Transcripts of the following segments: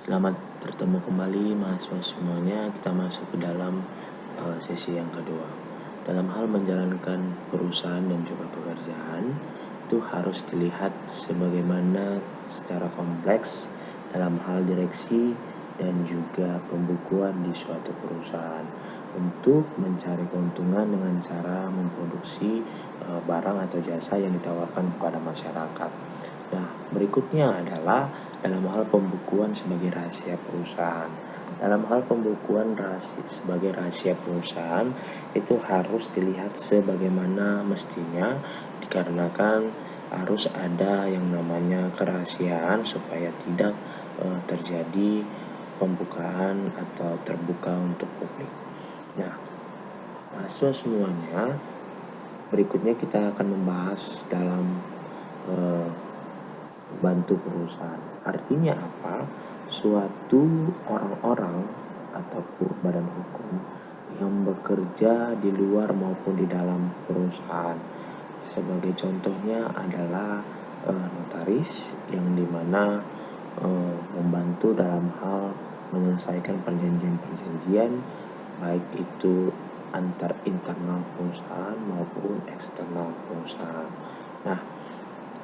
Selamat bertemu kembali mahasiswa semuanya. Kita masuk ke dalam sesi yang kedua. Dalam hal menjalankan perusahaan dan juga pekerjaan, itu harus dilihat sebagaimana secara kompleks dalam hal direksi dan juga pembukuan di suatu perusahaan untuk mencari keuntungan dengan cara memproduksi barang atau jasa yang ditawarkan kepada masyarakat. Nah, berikutnya adalah dalam hal pembukuan sebagai rahasia perusahaan. Dalam hal pembukuan sebagai rahasia perusahaan itu harus dilihat sebagaimana mestinya, dikarenakan harus ada yang namanya kerahasiaan supaya tidak terjadi pembukaan atau terbuka untuk publik. Nah, mahasiswa semuanya, berikutnya kita akan membahas dalam bantu perusahaan. Artinya apa? Suatu orang-orang ataupun badan hukum yang bekerja di luar maupun di dalam perusahaan. Sebagai contohnya adalah notaris yang dimana membantu dalam hal menyelesaikan perjanjian-perjanjian baik itu antar internal perusahaan maupun eksternal perusahaan. Nah,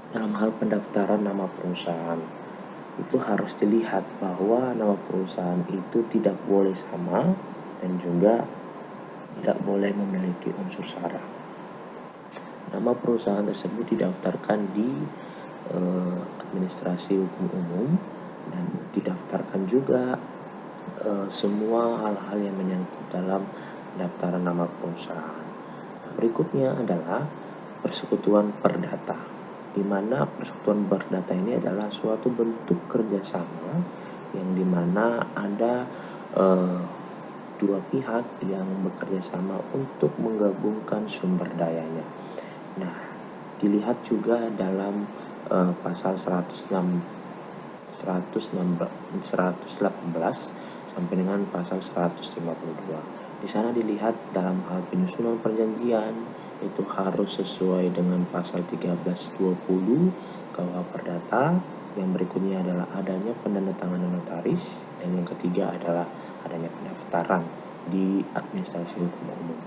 dalam hal pendaftaran nama perusahaan itu harus dilihat bahwa nama perusahaan itu tidak boleh sama dan juga tidak boleh memiliki unsur sara. Nama perusahaan tersebut didaftarkan di administrasi hukum umum dan didaftarkan juga semua hal-hal yang menyangkut dalam pendaftaran nama perusahaan. Nah, berikutnya adalah persekutuan perdata, di mana persekutuan perdata ini adalah suatu bentuk kerjasama yang dimana ada dua pihak yang bekerja sama untuk menggabungkan sumber dayanya. Nah, dilihat juga dalam pasal 118 sampai dengan pasal 152. Di sana dilihat dalam hal penyusunan perjanjian itu harus sesuai dengan pasal 1320 KUH Perdata. Yang berikutnya adalah adanya penandatanganan notaris, dan yang ketiga adalah adanya pendaftaran di administrasi hukum umum.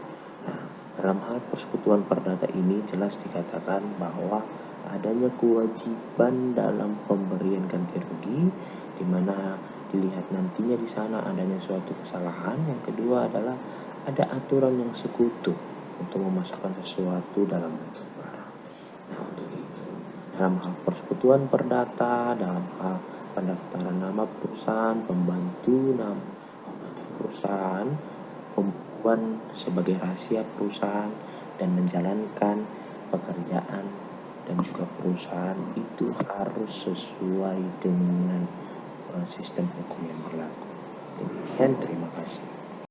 Nah, dalam hal persekutuan perdata ini jelas dikatakan bahwa adanya kewajiban dalam pemberian ganti rugi, di mana dilihat nantinya di sana adanya suatu kesalahan. Yang kedua adalah ada aturan yang sekutu untuk memasukkan sesuatu dalam bentuk barang. Nah, untuk itu dalam hal persekutuan perdata, dalam hal pendaftaran nama perusahaan, pembantu perusahaan, pembukuan sebagai rahasia perusahaan, dan menjalankan pekerjaan dan juga perusahaan itu harus sesuai dengan sistem hukum yang berlaku. Demikian, terima kasih.